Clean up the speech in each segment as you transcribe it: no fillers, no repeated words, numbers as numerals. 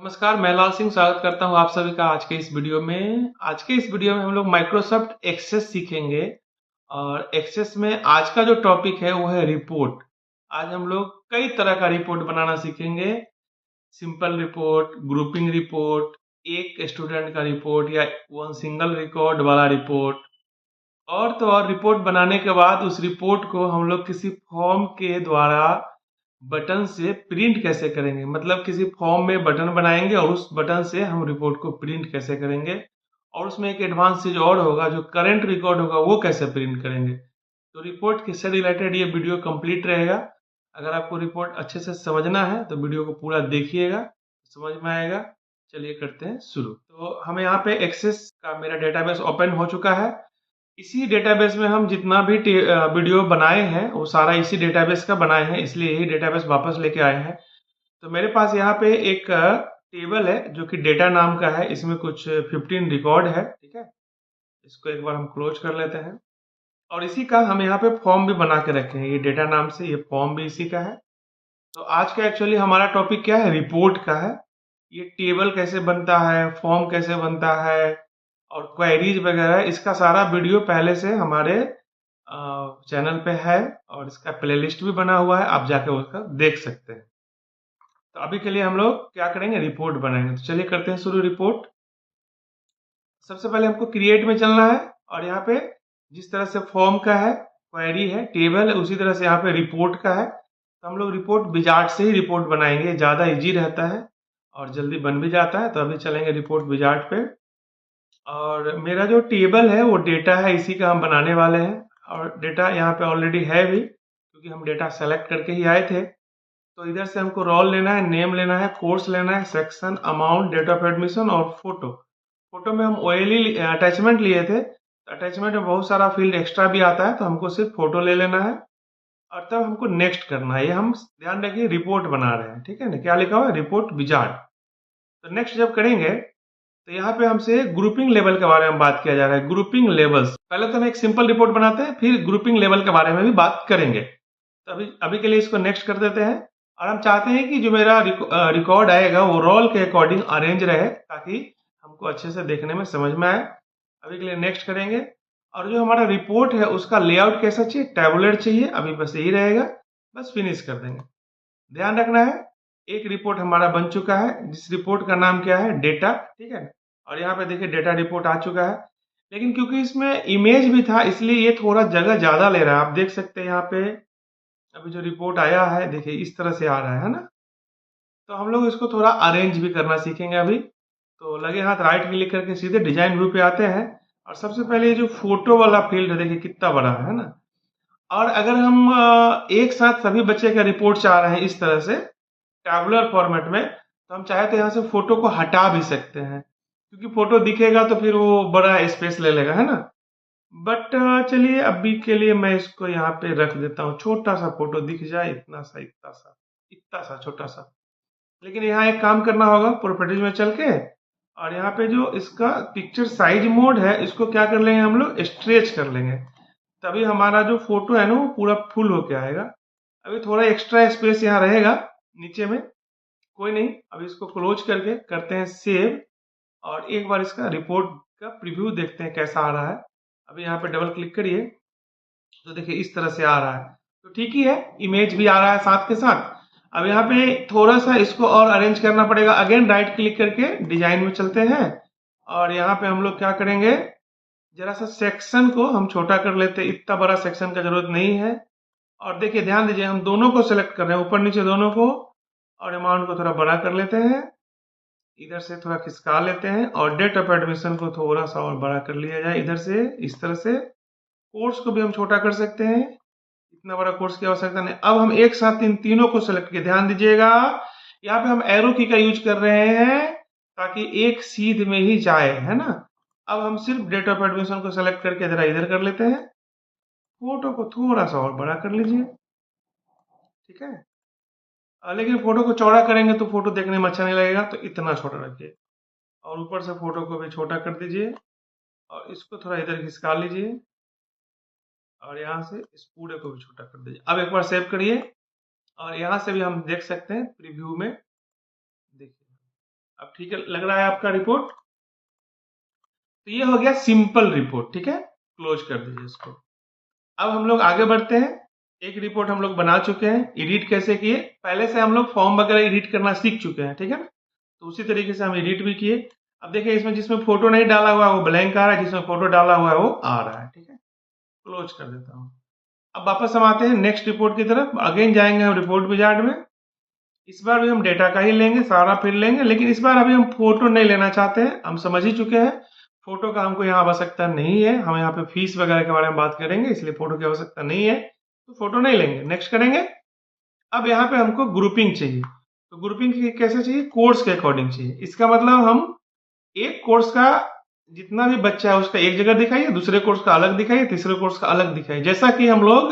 नमस्कार, मैं लाल सिंह स्वागत करता हूं आप सभी का आज के इस वीडियो में। आज के इस वीडियो में हम लोग माइक्रोसॉफ्ट एक्सेस सीखेंगे और एक्सेस में आज का जो टॉपिक है वो है रिपोर्ट। आज हम लोग कई तरह का रिपोर्ट बनाना सीखेंगे। सिंपल रिपोर्ट, ग्रुपिंग रिपोर्ट, एक स्टूडेंट का रिपोर्ट या वन सिंगल रिकॉर्ड वाला रिपोर्ट। और तो और रिपोर्ट बनाने के बाद उस रिपोर्ट को हम लोग किसी फॉर्म के द्वारा बटन से प्रिंट कैसे करेंगे, मतलब किसी फॉर्म में बटन बनाएंगे और उस बटन से हम रिपोर्ट को प्रिंट कैसे करेंगे। और उसमें एक एडवांस चीज और होगा, जो करंट रिकॉर्ड होगा वो कैसे प्रिंट करेंगे। तो रिपोर्ट से रिलेटेड ये वीडियो कंप्लीट रहेगा। अगर आपको रिपोर्ट अच्छे से समझना है तो वीडियो को पूरा देखिएगा, समझ में आएगा। चलिए करते हैं शुरू। तो हमें यहाँ पे एक्सेस का मेरा डेटाबेस ओपन हो चुका है। इसी डेटाबेस में हम जितना भी वीडियो बनाए हैं वो सारा इसी डेटाबेस का बनाए हैं, इसलिए यही डेटाबेस वापस लेके आए हैं। तो मेरे पास यहाँ पे एक टेबल है जो कि डेटा नाम का है। इसमें कुछ 15 रिकॉर्ड है, ठीक है। इसको एक बार हम क्लोज कर लेते हैं। और इसी का हम यहाँ पे फॉर्म भी बना के रखे हैं, ये डेटा नाम से, ये फॉर्म भी इसी का है। तो आज का एक्चुअली हमारा टॉपिक क्या है, रिपोर्ट का है। ये टेबल कैसे बनता है, फॉर्म कैसे बनता है और क्वेरीज वगैरह, इसका सारा वीडियो पहले से हमारे चैनल पे है और इसका प्लेलिस्ट भी बना हुआ है, आप जाके उसका देख सकते हैं। तो अभी के लिए हम लोग क्या करेंगे, रिपोर्ट बनाएंगे। तो चलिए करते हैं शुरू रिपोर्ट। सबसे पहले हमको क्रिएट में चलना है और यहाँ पे जिस तरह से फॉर्म का है, क्वेरी है, टेबल है, उसी तरह से यहाँ पे रिपोर्ट का है। तो हम लोग रिपोर्ट विजार्ड से ही रिपोर्ट बनाएंगे, ज्यादा इजी रहता है और जल्दी बन भी जाता है। तो अभी चलेंगे रिपोर्ट विजार्ड पे। और मेरा जो टेबल है वो डेटा है, इसी का हम बनाने वाले हैं। और डेटा यहाँ पे ऑलरेडी है भी, क्योंकि हम डेटा सेलेक्ट करके ही आए थे। तो इधर से हमको रोल लेना है, नेम लेना है, कोर्स लेना है, section, amount, date of admission और फोटो। फोटो में हम ओएलई अटैचमेंट लिए थे, तो अटैचमेंट में बहुत सारा फील्ड एक्स्ट्रा भी आता है, तो हमको सिर्फ फोटो ले लेना है और तब हमको नेक्स्ट करना है। ये हम ध्यान रखिए, रिपोर्ट बना रहे हैं, ठीक है ना। क्या लिखा हुआ है, रिपोर्ट विजार्ड। तो नेक्स्ट जब करेंगे तो यहाँ पे हमसे ग्रुपिंग लेवल के बारे में बात किया जा रहा है। ग्रुपिंग लेवल्स, पहले तो हम एक सिंपल रिपोर्ट बनाते हैं, फिर ग्रुपिंग लेवल के बारे में भी बात करेंगे। तो अभी अभी के लिए इसको नेक्स्ट कर देते हैं। और हम चाहते हैं कि जो मेरा रिकॉर्ड आएगा वो रोल के अकॉर्डिंग अरेंज रहे, ताकि हमको अच्छे से देखने में समझ में आए। अभी के लिए नेक्स्ट करेंगे। और जो हमारा रिपोर्ट है उसका लेआउट कैसा चाहिए, टैबुलर चाहिए, अभी बस यही रहेगा, बस फिनिश कर देंगे। ध्यान रखना है, एक रिपोर्ट हमारा बन चुका है, जिस रिपोर्ट का नाम क्या है, डेटा, ठीक है। और यहाँ पे देखिए डेटा रिपोर्ट आ चुका है। लेकिन क्योंकि इसमें इमेज भी था, इसलिए ये थोड़ा जगह ज्यादा ले रहा है। आप देख सकते हैं यहाँ पे अभी जो रिपोर्ट आया है, देखिए इस तरह से आ रहा है ना। तो हम लोग इसको थोड़ा अरेंज भी करना सीखेंगे अभी। तो लगे हाथ राइट क्लिक करके सीधे डिजाइन व्यू पे आते हैं। और सबसे पहले ये जो फोटो वाला फील्ड है, देखिए कितना बड़ा है ना। और अगर हम एक साथ सभी बच्चे का रिपोर्ट चाह रहे हैं इस तरह से टैबुलर फॉर्मेट में, तो हम चाहे तो यहाँ से फोटो को हटा भी सकते हैं, क्योंकि फोटो दिखेगा तो फिर वो बड़ा स्पेस ले लेगा, है ना। बट चलिए अभी के लिए मैं इसको यहाँ पे रख देता हूँ, छोटा सा फोटो दिख जाए, इतना सा, इतना सा, इतना सा छोटा सा। लेकिन यहाँ एक काम करना होगा, प्रॉपर्टीज में चल के, और यहाँ पे जो इसका पिक्चर साइज मोड है, इसको क्या कर लेंगे हम लोग, स्ट्रेच कर लेंगे। तभी हमारा जो फोटो है ना वो पूरा फुल होके आएगा। अभी थोड़ा एक्स्ट्रा स्पेस यहाँ रहेगा नीचे में, कोई नहीं। अभी इसको क्लोज करके करते हैं सेव। और एक बार इसका रिपोर्ट का प्रीव्यू देखते हैं कैसा आ रहा है। अभी यहाँ पे डबल क्लिक करिए तो देखिए इस तरह से आ रहा है। तो ठीक ही है, इमेज भी आ रहा है साथ के साथ। अब यहाँ पे थोड़ा सा इसको और अरेंज करना पड़ेगा। अगेन राइट क्लिक करके डिजाइन में चलते हैं और यहाँ पे हम लोग क्या करेंगे, जरा सा सेक्शन को हम छोटा कर लेते हैं, इतना बड़ा सेक्शन का जरूरत नहीं है। और देखिए ध्यान दीजिए, हम दोनों को सिलेक्ट कर रहे हैं, ऊपर नीचे दोनों को। और अमाउंट को थोड़ा बड़ा कर लेते हैं, इधर से थोड़ा खिसका लेते हैं। और डेट ऑफ एडमिशन को थोड़ा सा और बड़ा कर लिया जाए इधर से, इस तरह से। कोर्स को भी हम छोटा कर सकते हैं, इतना बड़ा कोर्स की आवश्यकता नहीं। अब हम एक साथ इन तीनों को सिलेक्ट किए, ध्यान दीजिएगा यहाँ पे हम एरो की का यूज कर रहे हैं ताकि एक सीध में ही जाए, है ना। अब हम सिर्फ डेट ऑफ एडमिशन को सिलेक्ट करके जरा इधर कर लेते हैं, फोटो को थोड़ा सा और बड़ा कर लीजिए, ठीक है। लेकिन फोटो को चौड़ा करेंगे तो फोटो देखने में अच्छा नहीं लगेगा, तो इतना छोटा रखिए। और ऊपर से फोटो को भी छोटा कर दीजिए और इसको थोड़ा इधर खिसका लीजिए और यहाँ से इस पूरे को भी छोटा कर दीजिए। अब एक बार सेव करिए और यहाँ से भी हम देख सकते हैं प्रीव्यू में, देखिए ठीक है, लग रहा है आपका रिपोर्ट। तो ये हो गया सिंपल रिपोर्ट, ठीक है, क्लोज कर दीजिए इसको। अब हम लोग आगे बढ़ते हैं। एक रिपोर्ट हम लोग बना चुके हैं, एडिट कैसे किए, पहले से हम लोग फॉर्म वगैरह एडिट करना सीख चुके हैं, ठीक है ना। तो उसी तरीके से हम एडिट भी किए। अब देखिए इसमें जिसमें फोटो नहीं डाला हुआ है वो ब्लैंक आ रहा है, जिसमें फोटो डाला हुआ है वो आ रहा है, ठीक है। क्लोज कर देता हूँ। अब वापस हम आते हैं नेक्स्ट रिपोर्ट की तरफ, अगेन जाएंगे हम रिपोर्ट विजार्ड में। इस बार भी हम डेटा का ही लेंगे, सारा फिर लेंगे, लेकिन इस बार अभी हम फोटो नहीं लेना चाहते हैं, हम समझ ही चुके हैं फोटो का हमको यहाँ आवश्यकता नहीं है। हम यहाँ पे फीस वगैरह के बारे में बात करेंगे, इसलिए फोटो की आवश्यकता नहीं है, तो फोटो नहीं लेंगे, नेक्स्ट करेंगे। अब यहाँ पे हमको ग्रुपिंग चाहिए। तो ग्रुपिंग कैसे चाहिए, कोर्स के अकॉर्डिंग चाहिए। इसका मतलब हम एक कोर्स का जितना भी बच्चा है उसका एक जगह दिखाइए, दूसरे कोर्स का अलग दिखाइए, तीसरे कोर्स का अलग दिखाइए, जैसा कि हम लोग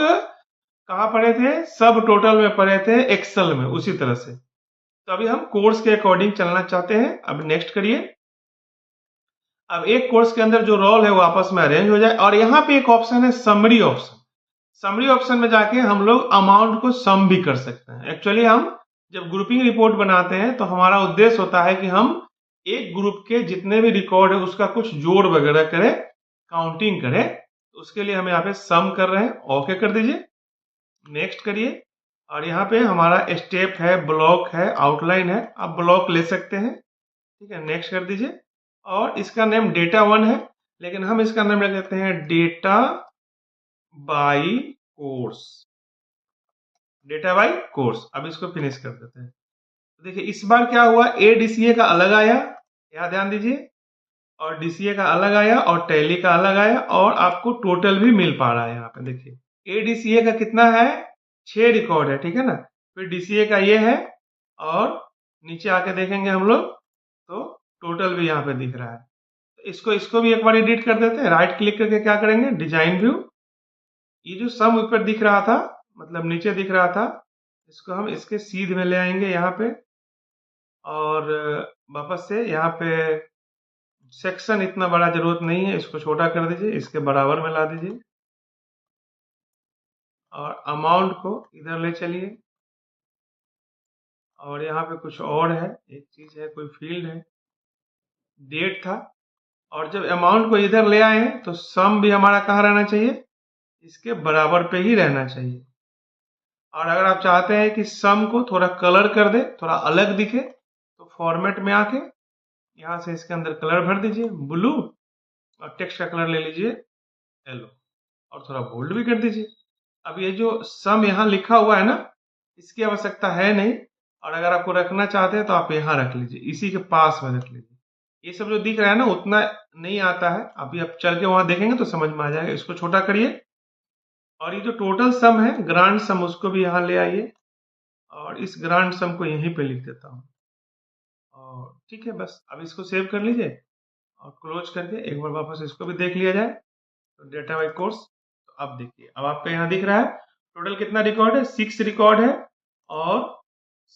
कहाँ पढ़े थे, सब टोटल में पढ़े थे एक्सेल में, उसी तरह से। तो अभी हम कोर्स के अकॉर्डिंग चलना चाहते हैं। अब नेक्स्ट करिए। अब एक कोर्स के अंदर जो रोल है वो आपस में अरेंज हो जाए, और यहाँ पे एक ऑप्शन है समरी ऑप्शन। समरी ऑप्शन में जाके हम लोग अमाउंट को सम भी कर सकते हैं। एक्चुअली हम जब ग्रुपिंग रिपोर्ट बनाते हैं तो हमारा उद्देश्य होता है कि हम एक ग्रुप के जितने भी रिकॉर्ड है उसका कुछ जोड़ वगैरह करें, काउंटिंग करें। तो उसके लिए हम यहाँ पे सम कर रहे हैं, ओके कर दीजिए, नेक्स्ट करिए। और यहाँ पे हमारा स्टेप है, ब्लॉक है, आउटलाइन है, आप ब्लॉक ले सकते हैं, ठीक है, नेक्स्ट कर दीजिए। और इसका नेम डेटा 1 है, लेकिन हम इसका नाम रख देते हैं data by course, data by course. अब इसको फिनिश कर देते हैं। तो देखिए इस बार क्या हुआ, एडीसीए का अलग आया, यहाँ ध्यान दीजिए, और डीसीए का अलग आया, और टैली का अलग आया, और आपको टोटल भी मिल पा रहा है। यहाँ पे देखिए एडीसीए का कितना है, 6 रिकॉर्ड है, ठीक है ना। फिर डीसीए का ये है, और नीचे आके देखेंगे हम लोग तो टोटल भी यहाँ पे दिख रहा है। तो इसको भी एक बार एडिट कर देते हैं। राइट क्लिक करके क्या करेंगे, डिजाइन व्यू, ये जो सम ऊपर दिख रहा था, मतलब नीचे दिख रहा था, इसको हम इसके सीध में ले आएंगे यहाँ पे, और वापस से यहाँ पे सेक्शन इतना बड़ा जरूरत नहीं है, इसको छोटा कर दीजिए, इसके बराबर में ला दीजिए, और अमाउंट को इधर ले चलिए। और यहाँ पे कुछ और है, एक चीज है, कोई फील्ड है, डेट था। और जब अमाउंट को इधर ले आए हैं तो सम भी हमारा कहाँ रहना चाहिए, इसके बराबर पे ही रहना चाहिए। और अगर आप चाहते हैं कि सम को थोड़ा कलर कर दे, थोड़ा अलग दिखे, तो फॉर्मेट में आके यहाँ से इसके अंदर कलर भर दीजिए, ब्लू, और टेक्स्ट का कलर ले लीजिए येलो, और थोड़ा बोल्ड भी कर दीजिए। अब ये जो सम यहाँ लिखा हुआ है ना, इसकी आवश्यकता है नहीं, और अगर आपको रखना चाहते हैं तो आप यहाँ रख लीजिए, इसी के पास में रख लीजिए। ये सब जो दिख रहा है ना उतना नहीं आता है, अभी आप चल के वहां देखेंगे तो समझ में आ जाएगा। इसको छोटा करिए, और ये जो टोटल सम है, ग्रांड सम, उसको भी यहाँ ले आइए, और इस ग्रांड सम को यहीं पे लिख देता हूँ। और ठीक है, बस अब इसको सेव कर लीजिए, और क्लोज करके एक बार वापस इसको भी देख लिया जाए। तो डेटा बाई कोर्स, तो अब देखिए, अब आपको यहाँ दिख रहा है टोटल कितना रिकॉर्ड है, 6 रिकॉर्ड है, और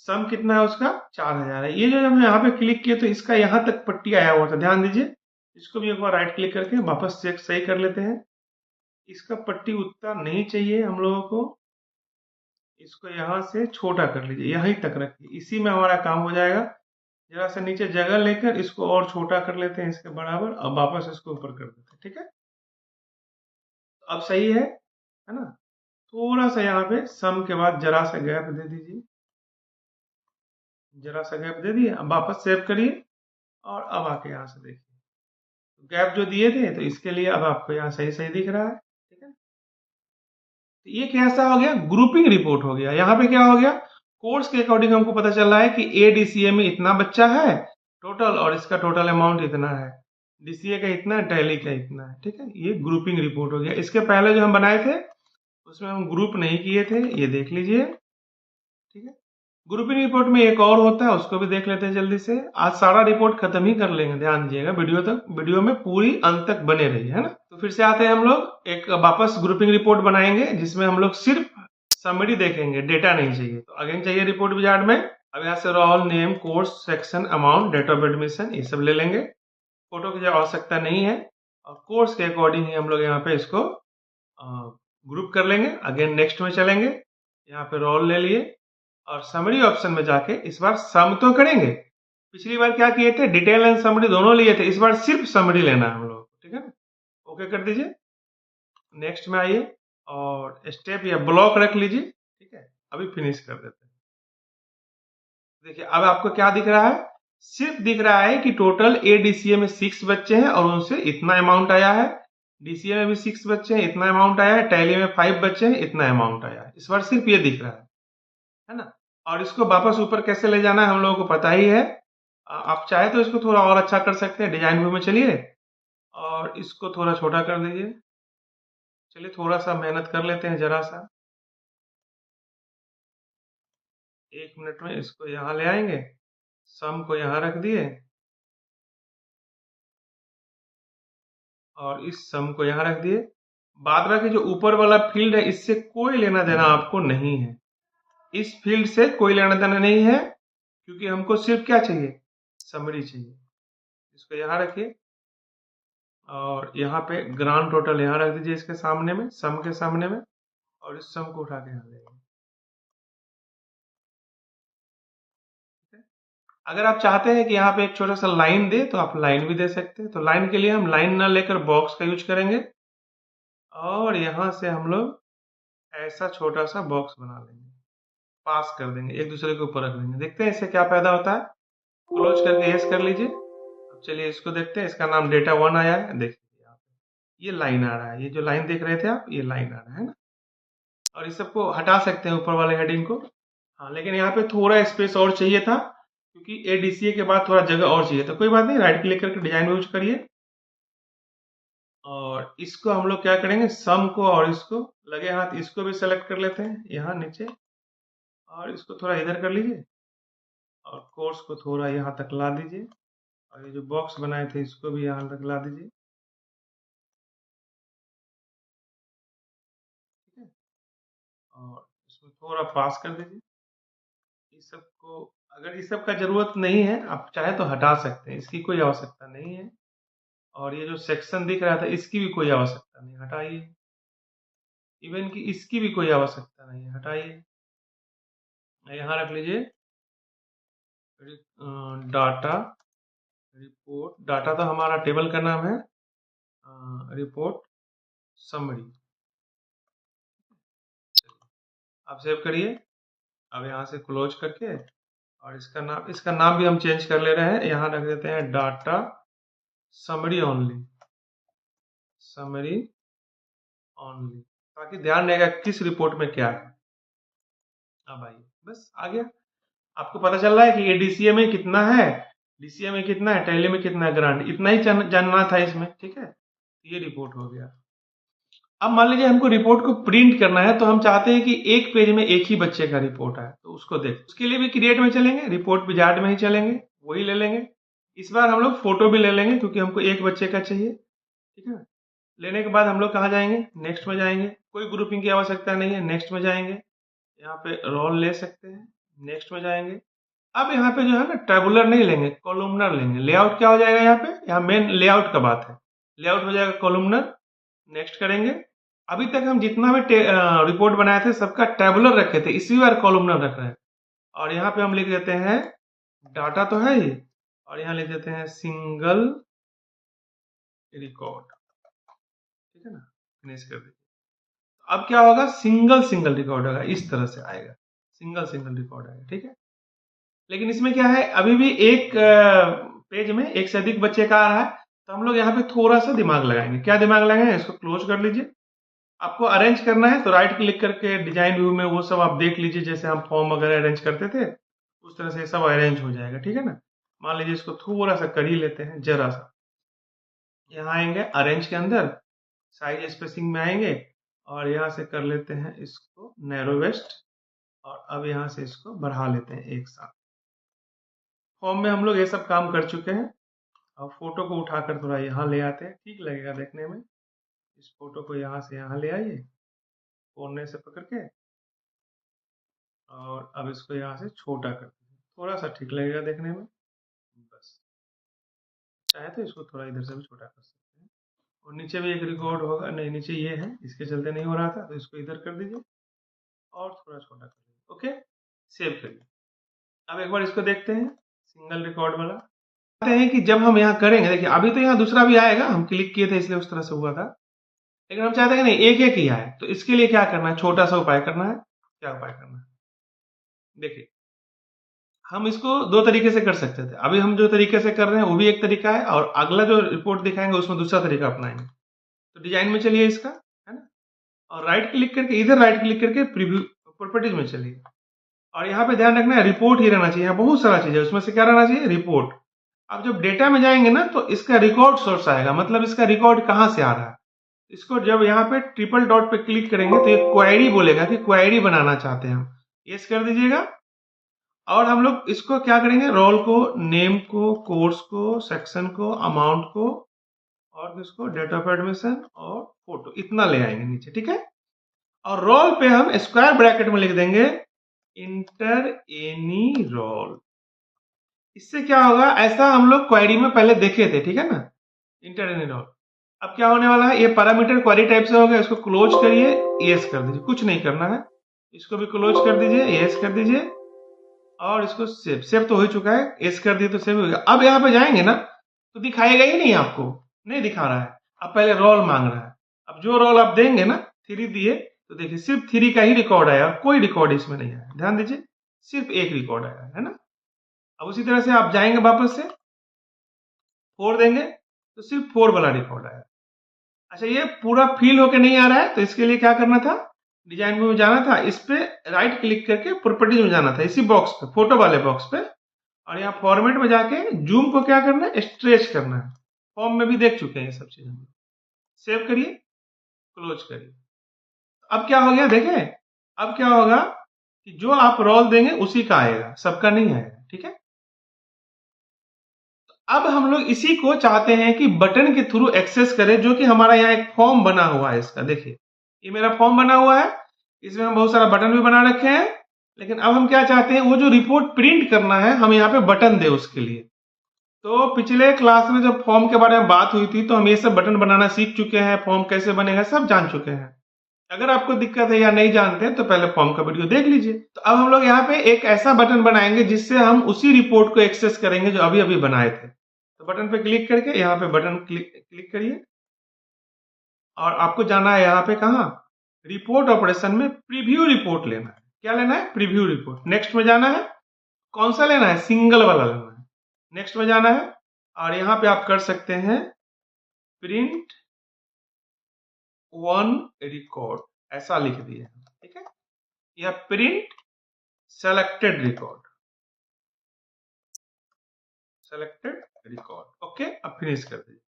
सम कितना है उसका, 4000 है। ये जो हम यहाँ पे क्लिक किए तो इसका यहाँ तक पट्टी आया हुआ था, ध्यान दीजिए। इसको भी एक बार राइट क्लिक करके वापस चेक सही कर लेते हैं। इसका पट्टी उतना नहीं चाहिए हम लोगों को, इसको यहाँ से छोटा कर लीजिए, यहीं तक रखिए, इसी में हमारा काम हो जाएगा। जरा से नीचे जगह लेकर इसको और छोटा कर लेते हैं इसके बराबर, अब वापस इसको ऊपर कर देते हैं, ठीक है। अब सही है ना। थोड़ा सा यहाँ पे सम के बाद जरा सा गैप दे दीजिए, जरा सा गैप दे दिए। अब वापस सेव करिए, और अब आके यहाँ से देखिए गैप जो दिए थे, तो इसके लिए अब आपको यहाँ सही सही दिख रहा है, ठीक है। तो ये कैसा हो गया, ग्रुपिंग रिपोर्ट हो गया। यहाँ पे क्या हो गया, कोर्स के अकॉर्डिंग हमको पता चल रहा है कि एडीसीए में इतना बच्चा है टोटल, और इसका टोटल अमाउंट इतना है, डीसीए का इतना, टैली का इतना है, ठीक है। ये ग्रुपिंग रिपोर्ट हो गया। इसके पहले जो हम बनाए थे उसमें हम ग्रुप नहीं किए थे, ये देख लीजिए, ठीक है। ग्रुपिंग रिपोर्ट में एक और होता है, उसको भी देख लेते हैं जल्दी से। आज सारा रिपोर्ट खत्म ही कर लेंगे, ध्यान दीजिएगा, वीडियो में पूरी अंत तक बने रहिए, है ना। तो फिर से आते हैं हम लोग, एक वापस ग्रुपिंग रिपोर्ट बनाएंगे जिसमें हम लोग सिर्फ समरी देखेंगे, डेटा नहीं चाहिए। तो अगेन चाहिए रिपोर्ट विजार्ड में। अब यहाँ से roll name, course, section, amount, date of admission, ये सब ले लेंगे। फोटो की आवश्यकता नहीं है, और कोर्स के अकॉर्डिंग ही हम लोग यहाँ पे इसको ग्रुप कर लेंगे। अगेन नेक्स्ट में चलेंगे, यहाँ पे रोल ले लिए, और समरी ऑप्शन में जाके इस बार सम तो करेंगे, पिछली बार क्या किए थे, डिटेल एंड समरी दोनों लिए थे, इस बार सिर्फ समरी लेना है हम लोग को, ठीक है ना। ओके कर दीजिए, नेक्स्ट में आइए और स्टेप या ब्लॉक रख लीजिए, ठीक है। अभी फिनिश कर देते हैं। देखिए अब आपको क्या दिख रहा है, सिर्फ दिख रहा है कि टोटल एडीसीए में 6 बच्चे हैं और उनसे इतना अमाउंट आया है, डीसीए में भी 6 बच्चे हैं, इतना अमाउंट आया है, टैली में 5 बच्चे हैं, इतना अमाउंट आया है। इस बार सिर्फ ये दिख रहा है ना। और इसको वापस ऊपर कैसे ले जाना है हम लोगों को पता ही है। आप चाहे तो इसको थोड़ा और अच्छा कर सकते हैं, डिजाइन व्यू में चलिए और इसको थोड़ा छोटा कर दीजिए। चलिए थोड़ा सा मेहनत कर लेते हैं जरा सा, 1 मिनट में इसको यहाँ ले आएंगे, सम को यहाँ रख दिए और इस सम को यहाँ रख दिए। बाद बाकी जो ऊपर वाला फील्ड है इससे कोई लेना देना आपको नहीं है, इस फील्ड से कोई लेना देना नहीं है, क्योंकि हमको सिर्फ क्या चाहिए, समरी चाहिए। इसको यहाँ रखिए और यहाँ पे ग्रांड टोटल यहाँ रख दीजिए इसके सामने में, सम के सामने में, और इस सम को उठा के यहाँ ले आइए। अगर आप चाहते हैं कि यहाँ पे एक छोटा सा लाइन दे तो आप लाइन भी दे सकते हैं, तो लाइन के लिए हम लाइन ना लेकर बॉक्स का यूज करेंगे और यहाँ से हम लोग ऐसा छोटा सा बॉक्स बना लेंगे, पास कर देंगे, एक दूसरे के ऊपर रख देंगे। देखते हैं इससे क्या फायदा होता है। क्लोज करके यस कर लीजिए। अब चलिए इसको देखते हैं, इसका नाम डेटा 1 आया है, देखिए यहाँ पे ये लाइन आ रहा है, ये जो लाइन देख रहे थे आप, ये लाइन आ रहा है ना। और इस सबको हटा सकते हैं ऊपर वाले हेडिंग को। हाँ लेकिन यहाँ पे थोड़ा स्पेस और चाहिए था, क्योंकि एडीसीए के बाद थोड़ा जगह और चाहिए था। कोई बात नहीं, राइट क्लिक करके डिजाइन यूज करिए और इसको हम लोग क्या करेंगे, सम को और इसको लगे हाथ इसको भी सेलेक्ट कर लेते हैं यहाँ नीचे, और इसको थोड़ा इधर कर लीजिए और कोर्स को थोड़ा यहाँ तक ला दीजिए और ये जो बॉक्स बनाए थे इसको भी यहाँ तक ला दीजिए, ठीक है। और इसमें थोड़ा पास कर दीजिए। इस सब को, अगर इस सब का जरूरत नहीं है आप चाहे तो हटा सकते हैं, इसकी कोई आवश्यकता नहीं है। और ये जो सेक्शन दिख रहा था इसकी भी कोई आवश्यकता नहीं, हटाइए। इवन कि इसकी भी कोई आवश्यकता नहीं है, हटाइए। यहाँ रख लीजिए डाटा रिपोर्ट, डाटा तो हमारा टेबल का नाम है, रिपोर्ट समरी। आप सेव करिए। अब यहाँ से क्लोज करके और इसका नाम भी हम चेंज कर ले रहे हैं, यहाँ रख देते हैं data summary only, summary only, ताकि ध्यान रहेगा किस रिपोर्ट में क्या है। अब आइए, बस आ गया। आपको पता चल रहा है कि ये डीसीए में कितना है, डीसीए में कितना है, टैली में कितना है, ग्रांड, इतना ही जानना था इसमें, ठीक है। ये रिपोर्ट हो गया। अब मान लीजिए हमको रिपोर्ट को प्रिंट करना है, तो हम चाहते हैं कि एक पेज में एक ही बच्चे का रिपोर्ट आए, तो उसको देख, उसके लिए भी क्रिएट में चलेंगे, रिपोर्ट विजार्ड में ही चलेंगे, वही ले लेंगे। इस बार हम लोग फोटो भी ले लेंगे क्योंकि हमको एक बच्चे का चाहिए, ठीक है। लेने के बाद हम लोग कहाँ जाएंगे, नेक्स्ट में जाएंगे, कोई ग्रुपिंग की आवश्यकता नहीं है, नेक्स्ट में जाएंगे। यहाँ पे रोल ले सकते हैं, नेक्स्ट में जाएंगे। अब यहाँ पे जो है ना टेबुलर नहीं लेंगे, कॉलमनर लेंगे। लेआउट क्या हो जाएगा यहाँ पे, यहाँ मेन लेआउट का बात है, लेआउट हो जाएगा कॉलमनर। नेक्स्ट करेंगे। अभी तक हम जितना भी रिपोर्ट बनाए थे सबका टेबुलर रखे थे, इसी बार कॉलमनर रख रहे हैं। और यहाँ पे हम लिख देते हैं, डाटा तो है ही, और यहाँ लिख देते हैं सिंगल रिकॉर्ड, ठीक है ना। फिनिश कर दीजिए। अब क्या होगा, सिंगल सिंगल रिकॉर्ड होगा, इस तरह से आएगा, सिंगल सिंगल रिकॉर्ड आएगा, ठीक है। लेकिन इसमें क्या है, अभी भी एक पेज में एक से अधिक बच्चे का आ रहा है, तो हम लोग यहाँ पे थोड़ा सा दिमाग लगाएंगे। क्या दिमाग लगाएंगे, इसको क्लोज कर लीजिए। आपको अरेंज करना है तो राइट क्लिक करके डिजाइन व्यू में वो सब आप देख लीजिए, जैसे हम फॉर्म वगैरह अरेंज करते थे उस तरह से सब अरेंज हो जाएगा, ठीक है ना। मान लीजिए इसको थोड़ा सा कर ही लेते हैं, जरा सा। यहाँ आएंगे अरेंज के अंदर, साइज स्पेसिंग में आएंगे और यहाँ से कर लेते हैं इसको नैरो वेस्ट, और अब यहाँ से इसको बढ़ा लेते हैं एक साथ। फॉर्म में हम लोग ये सब काम कर चुके हैं। अब फोटो को उठाकर थोड़ा यहाँ ले आते हैं, ठीक लगेगा देखने में। इस फोटो को यहाँ से यहाँ ले आइए, कोने से पकड़ के, और अब इसको यहाँ से छोटा कर दीजिए, थोड़ा सा ठीक लगेगा देखने में। बस, चाहे तो इसको थोड़ा इधर से भी छोटा कर सकते हैं। और नीचे भी एक रिकॉर्ड होगा, नहीं नीचे ये है, इसके चलते नहीं हो रहा था, तो इसको इधर कर दीजिए और थोड़ा छोटा कर दीजिए। ओके, सेव करिए। अब एक बार इसको देखते हैं, सिंगल रिकॉर्ड वाला कहते हैं कि जब हम यहाँ करेंगे, देखिए अभी तो यहाँ दूसरा भी आएगा, हम क्लिक किए थे इसलिए उस तरह से हुआ था, लेकिन हम चाहते हैं कि नहीं एक एक ही आए, तो इसके लिए क्या करना है, छोटा सा उपाय करना है। क्या उपाय करना है, देखिए हम इसको दो तरीके से कर सकते थे। अभी हम जो तरीके से कर रहे हैं वो भी एक तरीका है, और अगला जो रिपोर्ट दिखाएंगे उसमें दूसरा तरीका अपनाएंगे। तो डिजाइन में चलिए इसका, है ना, और राइट क्लिक करके, इधर राइट क्लिक करके प्रीव्यू प्रॉपर्टीज में चलिए, और यहाँ पे ध्यान रखना है रिपोर्ट ही रहना चाहिए। यहाँ बहुत सारा चीज है, उसमें से क्या रहना चाहिए, रिपोर्ट। अब जब डेटा में जाएंगे ना तो इसका रिकॉर्ड सोर्स आएगा, मतलब इसका रिकॉर्ड कहाँ से आ रहा है। इसको जब यहाँ पे ट्रिपल डॉट पे क्लिक करेंगे तो एक क्वेरी बोलेगा कि क्वेरी बनाना चाहते हैं हम, यस कर दीजिएगा। और हम लोग इसको क्या करेंगे, रोल को, नेम को, कोर्स को, सेक्शन को, अमाउंट को, और किसको, डेट ऑफ एडमिशन और फोटो, इतना ले आएंगे नीचे, ठीक है। और रोल पे हम स्क्वायर ब्रैकेट में लिख देंगे इंटर एनी रोल। इससे क्या होगा, ऐसा हम लोग क्वेरी में पहले देखे थे, ठीक है ना, इंटर एनी रोल। अब क्या होने वाला है, ये पैरामीटर क्वेरी टाइप से हो गया, इसको क्लोज करिए, यस कर दीजिए, कुछ नहीं करना है। इसको भी क्लोज कर दीजिए, यस कर दीजिए, और इसको सेव तो हो चुका है, यस कर दिए तो सेव हो गया। अब यहाँ पे जाएंगे ना तो दिखाएगा ही नहीं, आपको नहीं दिखा रहा है, अब पहले रोल मांग रहा है। अब जो रोल आप देंगे ना, 3 दिए तो देखिए सिर्फ 3 का ही रिकॉर्ड आया, कोई रिकॉर्ड इसमें नहीं आया, ध्यान दीजिए, सिर्फ एक रिकॉर्ड आया है ना। अब उसी तरह से आप जाएंगे वापस से 4 देंगे तो सिर्फ 4 वाला रिकॉर्ड आया। अच्छा, ये पूरा फिल होके नहीं आ रहा है, तो इसके लिए क्या करना था, डिजाइन में जाना था, इस पे राइट क्लिक करके प्रॉपर्टीज में जाना था, इसी बॉक्स पे, फोटो वाले बॉक्स पे, और यहाँ फॉर्मेट में जाके जूम को क्या करना है, स्ट्रेच करना है। फॉर्म में भी देख चुके हैं ये सब चीजें। सेव करिए, क्लोज करिए। अब क्या हो गया, देखें अब क्या होगा कि जो आप रोल देंगे उसी का आएगा, सबका नहीं आएगा, ठीक है। अब हम लोग इसी को चाहते हैं कि बटन के थ्रू एक्सेस करें, जो कि हमारा यहाँ एक फॉर्म बना हुआ है इसका, देखिए ये मेरा फॉर्म बना हुआ है, इसमें हम बहुत सारा बटन भी बना रखे हैं। लेकिन अब हम क्या चाहते हैं, वो जो रिपोर्ट प्रिंट करना है हम यहाँ पे बटन दे उसके लिए। तो पिछले क्लास में जब फॉर्म के बारे में बात हुई थी तो हम ये सब बटन बनाना सीख चुके हैं, फॉर्म कैसे बनेगा सब जान चुके हैं। अगर आपको दिक्कत है या नहीं जानते हैं तो पहले फॉर्म का वीडियो देख लीजिए। तो अब हम लोग यहाँ पे एक ऐसा बटन बनाएंगे जिससे हम उसी रिपोर्ट को एक्सेस करेंगे जो अभी अभी बनाए थे। तो बटन पे क्लिक करके यहाँ पे बटन क्लिक करिए, और आपको जाना है यहाँ पे कहा, रिपोर्ट ऑपरेशन में प्रीव्यू रिपोर्ट लेना है। क्या लेना है, प्रीव्यू रिपोर्ट। नेक्स्ट में जाना है, कौन सा लेना है, सिंगल वाला लेना है। नेक्स्ट में जाना है, और यहाँ पे आप कर सकते हैं प्रिंट 1 रिकॉर्ड, ऐसा लिख दिए, ठीक है, या print selected record, selected record. Okay, अब फिनिश कर दीजिए।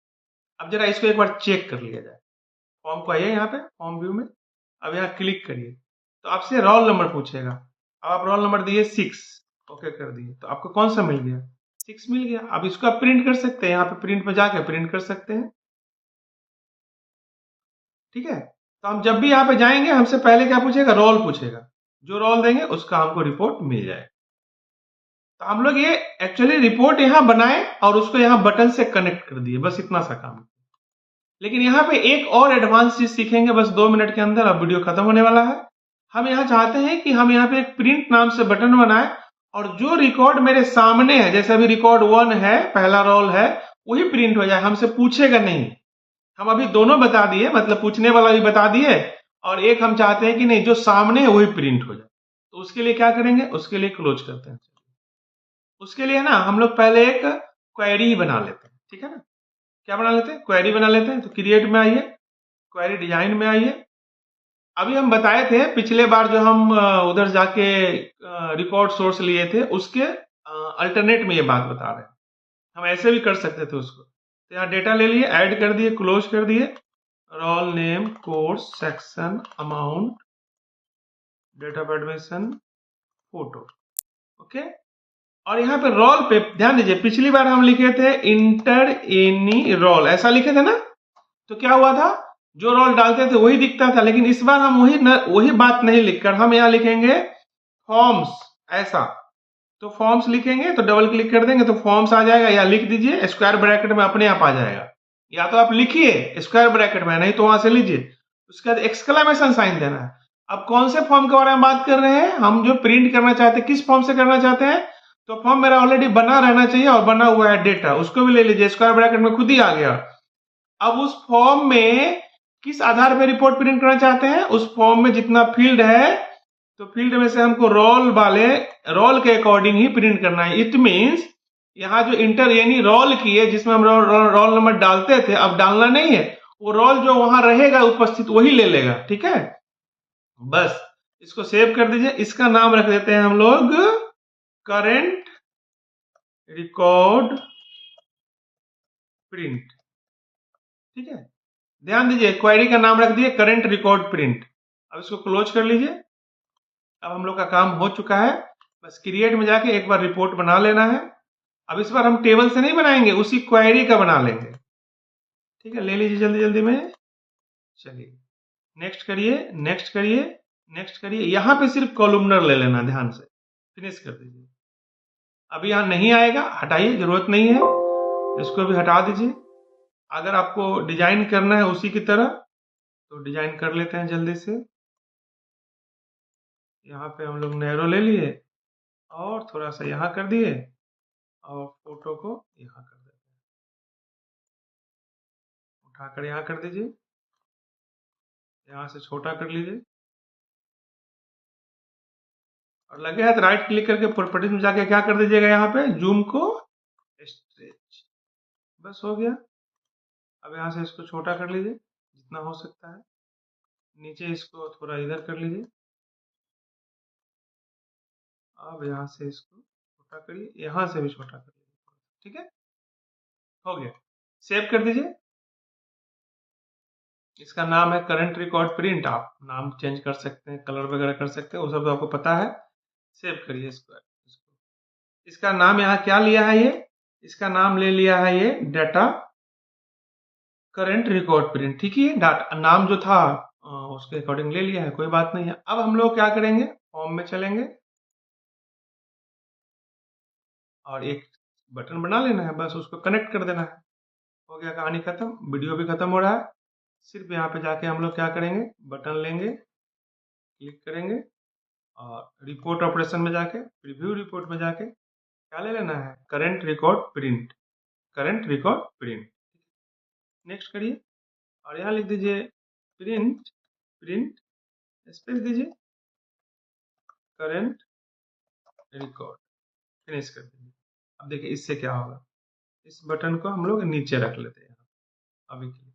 अब जरा इसको एक बार चेक कर लिया जाए। फॉर्म को आइए यहाँ पे फॉर्म व्यू में, अब यहाँ क्लिक करिए तो आपसे रोल नंबर पूछेगा। अब आप रोल नंबर दिए 6, ओके कर दिए, तो आपको कौन सा मिल गया, 6 मिल गया। अब इसको आप प्रिंट कर सकते हैं, यहाँ पे प्रिंट पे जाके प्रिंट कर सकते हैं, ठीक है। तो हम जब भी यहाँ पे जाएंगे हमसे पहले क्या पूछेगा, रोल पूछेगा, जो रोल देंगे उसका हमको रिपोर्ट मिल जाए। तो हम लोग ये एक्चुअली रिपोर्ट यहाँ बनाए और उसको यहाँ बटन से कनेक्ट कर दिए, बस इतना सा काम। लेकिन यहाँ पे एक और एडवांस चीज सीखेंगे बस 2 मिनट के अंदर, अब वीडियो खत्म होने वाला है। हम यहाँ चाहते हैं कि हम यहाँ पे एक प्रिंट नाम से बटन बनाए, और जो रिकॉर्ड मेरे सामने है, जैसे अभी रिकॉर्ड 1 है, पहला रोल है, वही प्रिंट हो जाए, हमसे पूछेगा नहीं। हम अभी दोनों बता दिए, मतलब पूछने वाला भी बता दिए, और एक हम चाहते हैं कि नहीं जो सामने है वही प्रिंट हो जाए। तो उसके लिए क्या करेंगे, उसके लिए क्लोज करते हैं। उसके लिए ना हम लोग पहले एक क्वेरी बना लेते हैं, ठीक है ना। क्या बना लेते हैं, क्वेरी बना लेते हैं। तो क्रिएट में आइए, क्वेरी डिजाइन में आइए। अभी हम बताए थे पिछले बार जो हम उधर जाके रिकॉर्ड सोर्स लिए थे उसके अल्टरनेट में ये बात बता रहे हैं। हम ऐसे भी कर सकते थे उसको। तो यहाँ डेटा ले लिए, ऐड कर दिए, क्लोज कर दिए, roll name, course, section, amount, date of admission, photo, okay. और यहाँ पे रोल पे ध्यान दीजिए, पिछली बार हम लिखे थे इंटर एनी रोल, ऐसा लिखे थे ना। तो क्या हुआ था, जो रोल डालते थे वही दिखता था, लेकिन इस बार हम वही बात नहीं लिखकर हम यहाँ लिखेंगे फॉर्म्स, ऐसा। तो फॉर्म्स लिखेंगे तो डबल क्लिक कर देंगे तो फॉर्म्स आ जाएगा, या लिख दीजिए स्क्वायर ब्रैकेट में अपने आप आ जाएगा, या तो आप लिखिए स्क्वायर ब्रैकेट में, नहीं तो वहां से लीजिए, उसके बाद एक्सक्लेमेशन साइन देना है। अब कौन से फॉर्म के बारे में बात कर रहे हैं, हम जो प्रिंट करना चाहते हैं, किस फॉर्म से करना चाहते हैं, तो फॉर्म मेरा ऑलरेडी बना रहना चाहिए और बना हुआ है डेटा, उसको भी ले लीजिए, स्क्वायर ब्रैकेट में खुद ही आ गया। अब उस फॉर्म में किस आधार पे रिपोर्ट प्रिंट करना चाहते हैं, उस फॉर्म में जितना फील्ड है तो फील्ड में से हमको रोल के अकॉर्डिंग ही प्रिंट करना है। इट मींस यहाँ जो इंटर यानी रोल की है जिसमें हम रोल नंबर डालते थे, अब डालना नहीं है, वो रोल जो वहां रहेगा उपस्थित वही ले लेगा। ठीक है, बस इसको सेव कर दीजिए। इसका नाम रख देते हैं हम लोग करंट रिकॉर्ड प्रिंट। ठीक है, ध्यान दीजिए, क्वेरी का नाम रख दिए करंट रिकॉर्ड प्रिंट। अब इसको क्लोज कर लीजिए। अब हम लोग का काम हो चुका है, बस क्रिएट में जाके एक बार रिपोर्ट बना लेना है। अब इस बार हम टेबल से नहीं बनाएंगे, उसी क्वेरी का बना लेंगे। ठीक है, ले लीजिए जल्दी जल्दी में। चलिए नेक्स्ट करिए, नेक्स्ट करिए, नेक्स्ट करिए। यहां पे सिर्फ कॉलुमनर ले लेना, ध्यान से फिनिश कर दीजिए। अब यहां नहीं आएगा, हटाइए, जरूरत नहीं है, इसको भी हटा दीजिए। अगर आपको डिजाइन करना है उसी की तरह तो डिजाइन कर लेते हैं जल्दी से। यहाँ पे हम लोग नैरो ले लिए और थोड़ा सा यहाँ कर दिए और फोटो को यहाँ कर देते हैं, उठाकर यहाँ कर दीजिए, यहाँ से छोटा कर लीजिए और लगे हाथ राइट क्लिक करके प्रॉपर्टीज में जाके क्या कर दीजिएगा, यहाँ पे जूम को स्ट्रेच, बस हो गया। अब यहाँ से इसको छोटा कर लीजिए जितना हो सकता है, नीचे इसको थोड़ा इधर कर लीजिए। अब यहाँ से इसको छोटा करिए, यहाँ से भी छोटा करिए। ठीक है, हो गया, सेव कर दीजिए। इसका नाम है करंट रिकॉर्ड प्रिंट। आप नाम चेंज कर सकते हैं, कलर वगैरह कर सकते हैं, वो सब तो आपको पता है। सेव करिए इसको। इसका नाम यहाँ क्या लिया है, ये इसका नाम ले लिया है ये डाटा करंट रिकॉर्ड प्रिंट। ठीक है, डाटा नाम जो था उसके अकॉर्डिंग ले लिया है, कोई बात नहीं है। अब हम लोग क्या करेंगे, फॉर्म में चलेंगे और एक बटन बना लेना है, बस उसको कनेक्ट कर देना है। हो गया, कहानी खत्म, वीडियो भी खत्म हो रहा है। सिर्फ यहाँ पे जाके हम लोग क्या करेंगे, बटन लेंगे, क्लिक करेंगे और रिपोर्ट ऑपरेशन में जाके प्रीव्यू रिपोर्ट में जाके क्या ले लेना है, current record print, current record print. Next करिए और यहाँ लिख दीजिए प्रिंट, प्रिंट स्पेस दीजिए करंट रिकॉर्ड, फिनिश कर दीजिए। अब देखिए इससे क्या होगा, इस बटन को हम लोग नीचे रख लेते हैं अभी के लिए।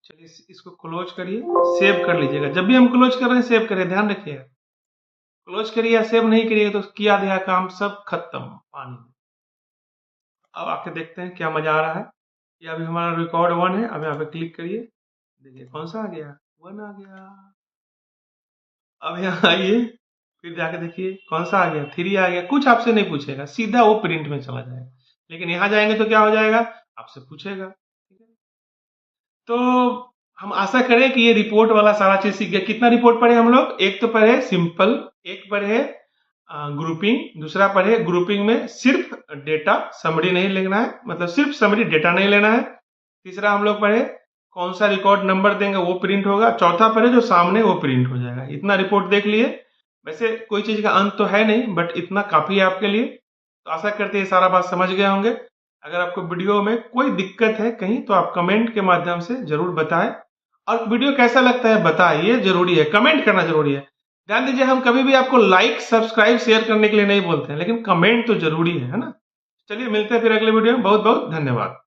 चलिए इसको क्लोज करिए, सेव कर लीजिएगा। जब भी हम क्लोज कर रहे हैं सेव करिए, ध्यान रखिएगा। क्लोज करिए या सेव नहीं करिएगा तो किया गया काम सब खत्म पानी में। अब आके देखते हैं क्या मजा आ रहा है। ये अभी हमारा रिकॉर्ड 1 है। अब यहाँ पे क्लिक करिए, देखिए कौन सा आ गया, 1 आ गया। अब यहाँ आइए, फिर जाके देखिए कौन सा आ गया, 3 आ गया। कुछ आपसे नहीं पूछेगा, सीधा वो प्रिंट में चला जाएगा। लेकिन यहाँ जाएंगे तो क्या हो जाएगा, आपसे पूछेगा। ठीक है, तो हम आशा करें कि ये रिपोर्ट वाला सारा चीज सीख गए। कितना रिपोर्ट पढ़े हम लोग, एक तो पढ़े सिंपल, एक पढ़े ग्रुपिंग, दूसरा पढ़े ग्रुपिंग में सिर्फ डेटा, समरी नहीं लेना है, मतलब सिर्फ समरी डेटा नहीं लेना है। तीसरा हम लोग पढ़े कौन सा रिकॉर्ड नंबर देंगे वो प्रिंट होगा। चौथा पढ़े जो सामने वो प्रिंट हो जाएगा। इतना रिपोर्ट देख लिए। वैसे कोई चीज का अंत तो है नहीं, बट इतना काफी है आपके लिए। तो आशा करते हैं सारा बात समझ गए होंगे। अगर आपको वीडियो में कोई दिक्कत है कहीं तो आप कमेंट के माध्यम से जरूर बताएं, और वीडियो कैसा लगता है बताइए, जरूरी है, कमेंट करना जरूरी है। ध्यान दीजिए, हम कभी भी आपको लाइक सब्सक्राइब शेयर करने के लिए नहीं बोलते हैं, लेकिन कमेंट तो जरूरी है ना। चलिए मिलते हैं फिर अगले वीडियो में। बहुत बहुत धन्यवाद।